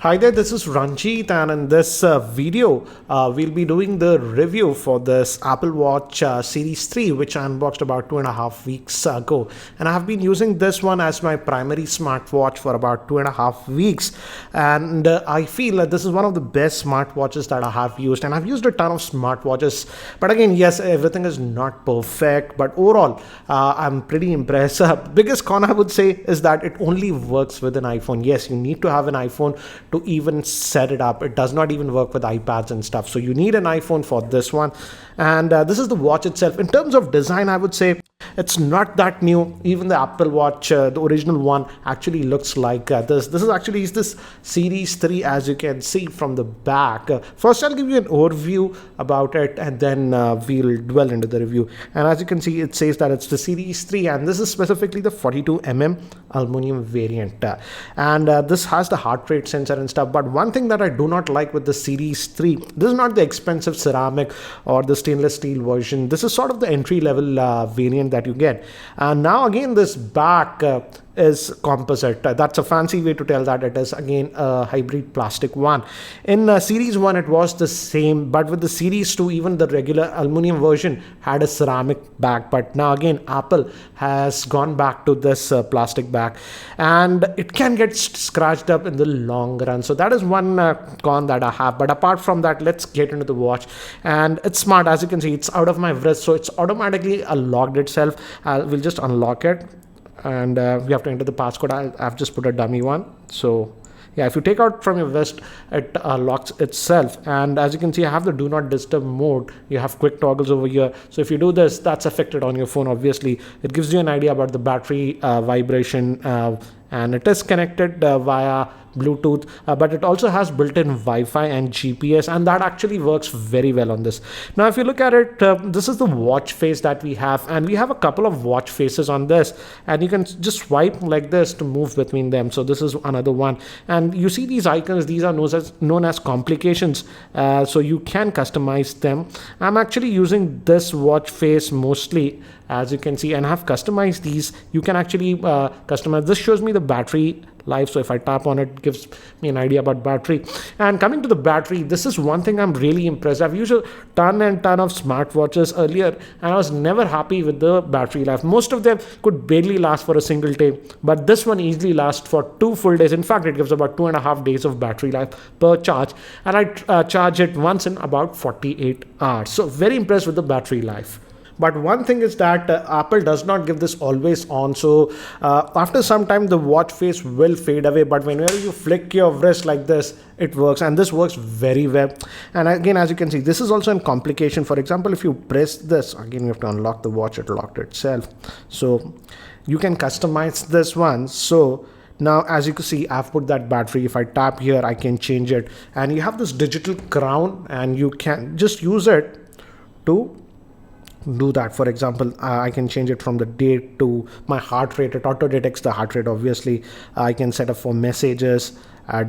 Hi there, this is Ranjit, and in this video, we'll be doing the review for this Apple Watch Series 3, which I unboxed about 2.5 weeks ago. And I have been using this one as my primary smartwatch for about 2.5 weeks. And I feel that this is one of the best smartwatches that I have used. And I've used a ton of smartwatches. But again, yes, everything is not perfect. But overall, I'm pretty impressed. Biggest con I would say is that it only works with an iPhone. Yes, you need to have an iPhone to even set it up. It does not even work with iPads and stuff. So you need an iPhone for this one. And this is the watch itself. In terms of design, I would say it's not that new. Even the Apple Watch, the original one, actually looks like this. This is this Series 3, as you can see from the back. First, I'll give you an overview about it, and then we'll dwell into the review. And as you can see, it says that it's the Series 3, and this is specifically the 42mm aluminium variant. And this has the heart rate sensor and stuff. But one thing that I do not like with the Series 3, this is not the expensive ceramic or the stainless steel version. This is sort of the entry level variant that you get. And now again, this back is composite. That's a fancy way to tell that it is again a hybrid plastic one. In Series 1 it was the same, but with the Series 2 even the regular aluminum version had a ceramic back. But now again Apple has gone back to this plastic back, and it can get scratched up in the long run. So that is one con that I have. But apart from that, let's get into the watch. And it's smart. As you can see, it's out of my wrist, so it's automatically locked itself. We'll just unlock it, and we have to enter the passcode. I've just put a dummy one. So yeah, if you take out from your vest, it locks itself. And as you can see, I have the do not disturb mode. You have quick toggles over here. So if you do this, that's affected on your phone. Obviously, it gives you an idea about the battery vibration, and it is connected via Bluetooth, but it also has built-in Wi-Fi and GPS, and that actually works very well on this. Now if you look at it, this is the watch face that we have, and we have a couple of watch faces on this, and you can just swipe like this to move between them. So this is another one, and you see these icons, these are known as complications, so you can customize them. I'm actually using this watch face mostly, as you can see, and I have customized these. You can actually customize. This shows me the battery life, so if I tap on it, it gives me an idea about battery. And coming to the battery, this is one thing I'm really impressed. I've used a ton and ton of smartwatches earlier, and I was never happy with the battery life. Most of them could barely last for a single day, but this one easily lasts for 2 full days. In fact, it gives about 2.5 days of battery life per charge, and I charge it once in about 48 hours. So very impressed with the battery life. But one thing is that Apple does not give this always on. So after some time, the watch face will fade away. But whenever you flick your wrist like this, it works. And this works very well. And again, as you can see, this is also in complication. For example, if you press this, again, you have to unlock the watch. It locked itself. So you can customize this one. So now, as you can see, I've put that battery. If I tap here, I can change it. And you have this digital crown, and you can just use it to do that. For example, I can change it from the date to my heart rate. It auto detects the heart rate. Obviously, I can set up for messages,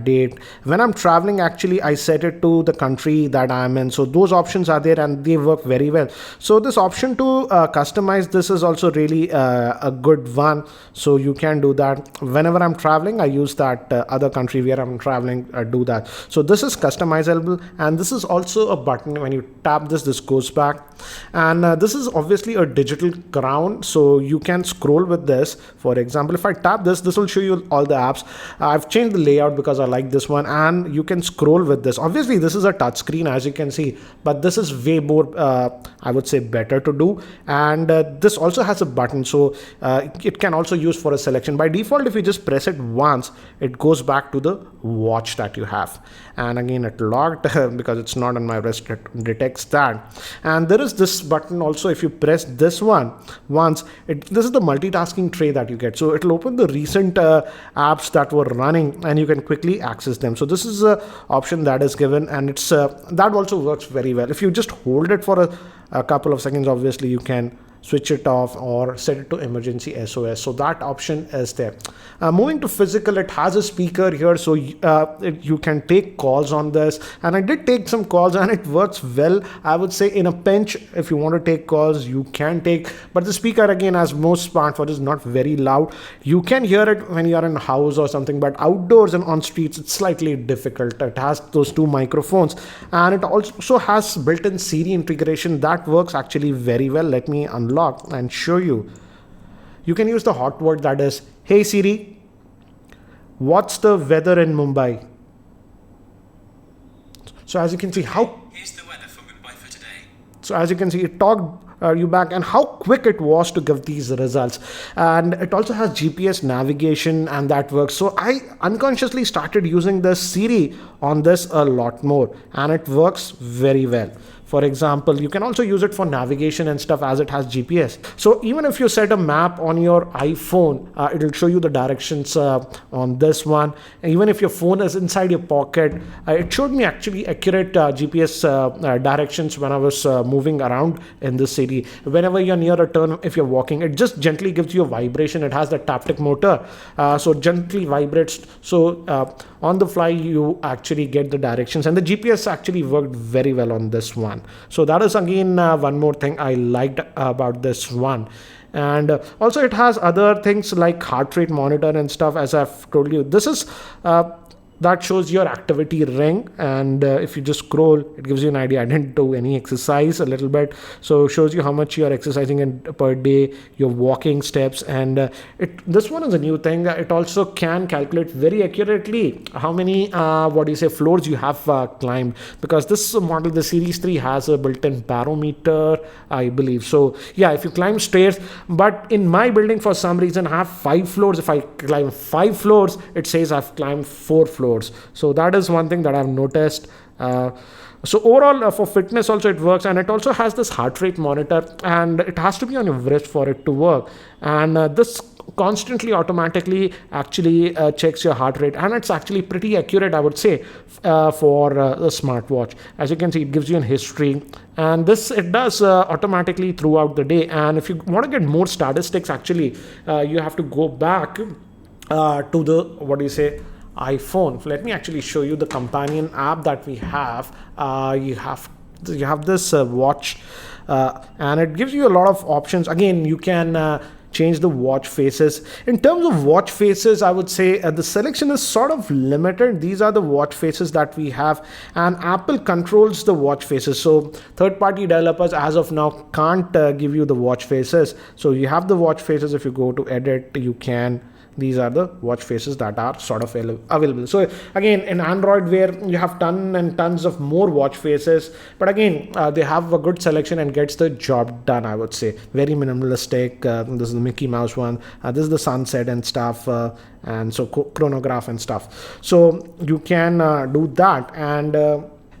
date. When I'm traveling, actually I set it to the country that I'm in. So those options are there, and they work very well. So this option to customize this is also really a good one. So you can do that. Whenever I'm traveling, I use that other country where I'm traveling, do that. So this is customizable, and this is also a button. When you tap this, this goes back. And this is obviously a digital crown, so you can scroll with this. For example, if I tap this, this will show you all the apps. I've changed the layout because I like this one, and you can scroll with this. Obviously, this is a touch screen, as you can see, but this is way more, I would say, better to do. And this also has a button, so it can also use for a selection. By default, if you just press it once, it goes back to the watch that you have. And again, it locked because it's not on my wrist. It detects that. And there is this button also. If you press this one once, this is the multitasking tray that you get. So it'll open the recent apps that were running, and you can quickly access them. So this is a option that is given, and it's that also works very well. If you just hold it for a couple of seconds, obviously you can switch it off, or set it to emergency SOS. So that option is there. Moving to physical, it has a speaker here, so you can take calls on this, and I did take some calls and it works well. I would say in a pinch, if you want to take calls, you can take, but the speaker, again, as most smartphones, is not very loud. You can hear it when you're in a house or something, but outdoors and on streets it's slightly difficult. It has those two microphones, and it also has built-in Siri integration that works actually very well. Let me unlock and show you. You can use the hot word, that is, "Hey Siri, what's the weather in Mumbai?" So as you can see Here's the weather for Mumbai for today. So as you can see, it talked you back, and how quick it was to give these results. And it also has GPS navigation, and that works. So I unconsciously started using the Siri on this a lot more, and it works very well. For example, you can also use it for navigation and stuff, as it has GPS. So even if you set a map on your iPhone, it'll show you the directions on this one. And even if your phone is inside your pocket, it showed me actually accurate GPS directions when I was moving around in the city. Whenever you're near a turn, if you're walking, it just gently gives you a vibration. It has the taptic motor, so it gently vibrates. So on the fly, you actually get the directions, and the GPS actually worked very well on this one. So that is again one more thing I liked about this one. And also it has other things like heart rate monitor and stuff. As I've told you, this is that shows your activity ring, and if you just scroll, it gives you an idea. I didn't do any exercise, a little bit, so it shows you how much you're exercising per day, your walking steps. And this one is a new thing. It also can calculate very accurately how many floors you have climbed, because this model, the Series 3, has a built-in barometer, I believe. So yeah, if you climb stairs, but in my building for some reason I have 5 floors. If I climb 5 floors, it says I've climbed 4 floors. So that is one thing that I've noticed. So overall, for fitness also it works, and it also has this heart rate monitor, and it has to be on your wrist for it to work. And this constantly automatically actually checks your heart rate, and it's actually pretty accurate, I would say, for the smartwatch. As you can see, it gives you a history, and this it does automatically throughout the day. And if you want to get more statistics, actually you have to go back to the iPhone. Let me actually show you the companion app that we have. You have this watch, and it gives you a lot of options. Again, you can change the watch faces. In terms of watch faces, I would say the selection is sort of limited. These are the watch faces that we have, and Apple controls the watch faces. So third-party developers as of now can't give you the watch faces. So you have the watch faces. If you go to edit, you can. These are the watch faces that are sort of available. So again, in Android, where you have tons and tons of more watch faces, but again, they have a good selection and gets the job done, I would say. Very minimalistic. This is the Mickey Mouse one. This is the sunset and stuff, and so chronograph and stuff. So you can do that. And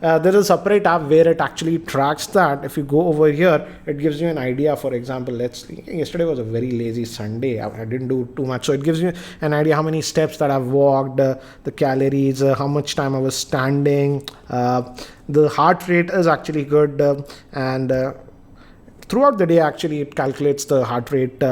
there is a separate app where it actually tracks that. If you go over here, it gives you an idea. For example, yesterday was a very lazy Sunday. I didn't do too much. So it gives you an idea how many steps that I've walked, the calories, how much time I was standing. The heart rate is actually good. And throughout the day, actually, it calculates the heart rate.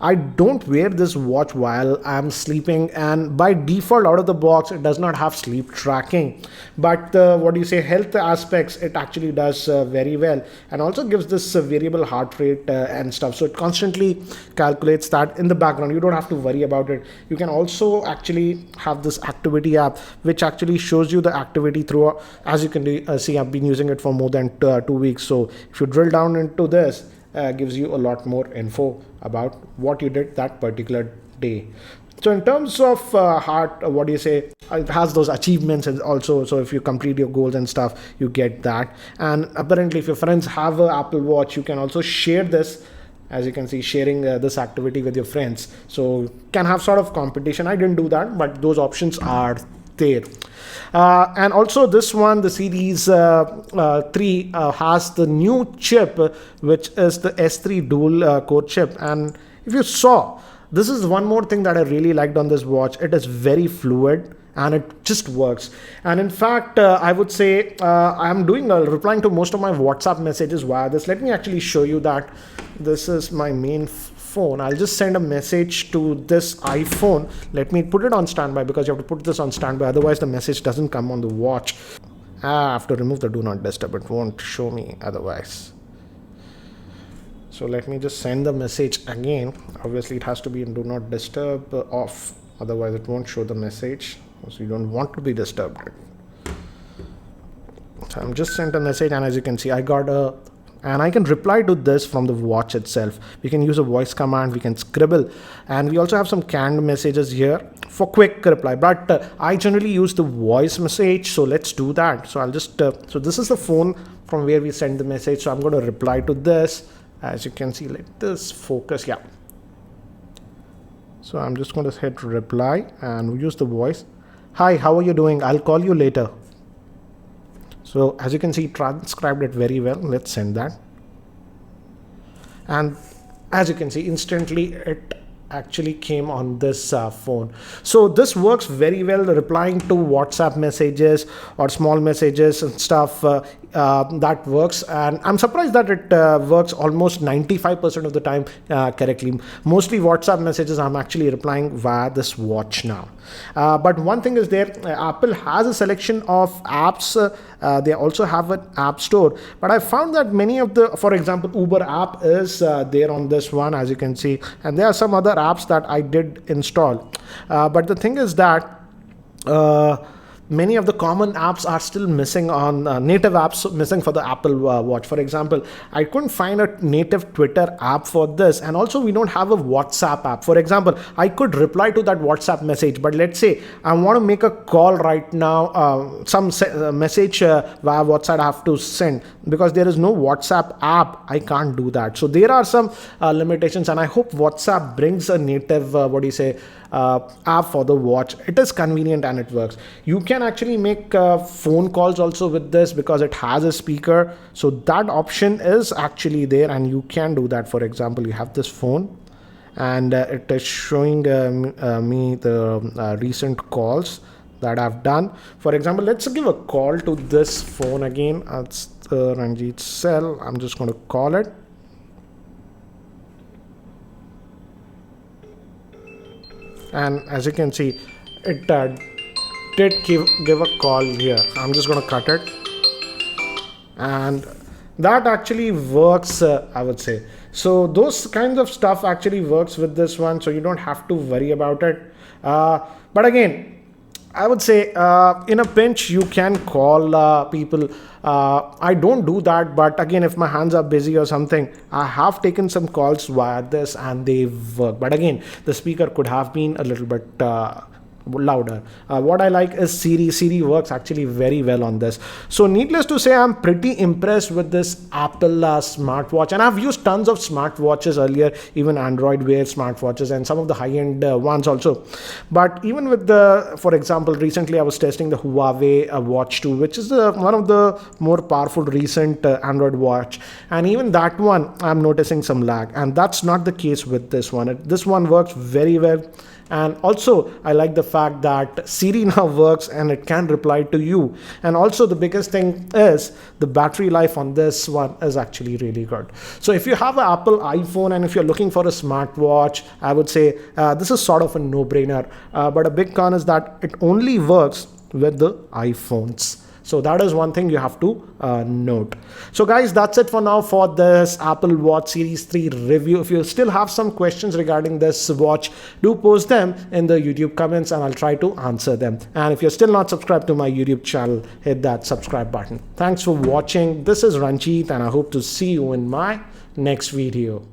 I don't wear this watch while I'm sleeping, and by default, out of the box, it does not have sleep tracking. But health aspects, it actually does very well, and also gives this variable heart rate and stuff. So it constantly calculates that in the background. You don't have to worry about it. You can also actually have this activity app, which actually shows you the activity throughout. As you can see, I've been using it for more than 2 weeks. So if you drill down into this, gives you a lot more info about what you did that particular day. So in terms of it has those achievements, and also, so if you complete your goals and stuff, you get that. And apparently, if your friends have an Apple Watch, you can also share this. As you can see, sharing this activity with your friends, so can have sort of competition. I didn't do that, but those options are there. And also this one, the Series 3 has the new chip, which is the S3 dual core chip. And if you saw, this is one more thing that I really liked on this watch. It is very fluid, and it just works. And in fact, I would say I'm doing replying to most of my WhatsApp messages via this. Let me actually show you that. This is my main phone. I'll just send a message to this iPhone. Let me put it on standby, because you have to put this on standby, otherwise the message doesn't come on the watch. I have to remove the do not disturb. It won't show me otherwise. So let me just send the message again. Obviously it has to be in do not disturb off, otherwise it won't show the message, so you don't want to be disturbed. So I'm just sent a message, and as you can see, I got and I can reply to this from the watch itself. We can use a voice command, we can scribble, and we also have some canned messages here for quick reply, but I generally use the voice message, so let's do that. So I'll just so this is the phone from where we send the message, so I'm going to reply to this. As you can see, let this focus. Yeah, so I'm just going to hit reply and use the voice. Hi, how are you doing? I'll call you later. So as you can see, transcribed it very well. Let's send that. And as you can see, instantly it actually came on this phone. So this works very well, replying to WhatsApp messages or small messages and stuff. That works, and I'm surprised that it works almost 95% of the time correctly. Mostly WhatsApp messages I'm actually replying via this watch now. But one thing is there, Apple has a selection of apps. They also have an app store, but I found that many of the, for example, Uber app is there on this one, as you can see, and there are some other apps that I did install. But the thing is that many of the common apps are still missing on native apps missing for the Apple Watch. For example, I couldn't find a native Twitter app for this, and also we don't have a WhatsApp app. For example, I could reply to that WhatsApp message, but let's say I want to make a call right now, some message via WhatsApp I have to send, because there is no WhatsApp app. I can't do that. So there are some limitations, and I hope WhatsApp brings a native app for the watch. It is convenient and it works. You can actually make phone calls also with this, because it has a speaker, so that option is actually there, and you can do that. For example, you have this phone, and it is showing me the recent calls that I've done. For example, let's give a call to this phone again. It's the Ranjit cell. I'm just going to call it. And as you can see, it did give a call here. I'm just going to cut it, and that actually works, I would say. So those kinds of stuff actually works with this one, so you don't have to worry about it. But again, I would say in a pinch you can call people. I don't do that, but again, if my hands are busy or something, I have taken some calls via this and they work. But again, the speaker could have been a little bit louder. What I like is Siri. Siri works actually very well on this. So needless to say, I'm pretty impressed with this Apple smartwatch, and I've used tons of smartwatches earlier, even Android wear smartwatches and some of the high-end ones also. But even with the, for example, recently I was testing the Huawei Watch 2, which is one of the more powerful recent Android watch, and even that one I'm noticing some lag, and that's not the case with this one. This one works very well. And also I like the fact that Siri now works and it can reply to you. And also the biggest thing is the battery life on this one is actually really good. So if you have an Apple iPhone and if you're looking for a smartwatch, I would say this is sort of a no-brainer. But a big con is that it only works with the iPhones. So that is one thing you have to note. So guys, that's it for now for this Apple Watch Series 3 review. If you still have some questions regarding this watch, do post them in the YouTube comments and I'll try to answer them. And if you're still not subscribed to my YouTube channel, hit that subscribe button. Thanks for watching. This is Ranjit and I hope to see you in my next video.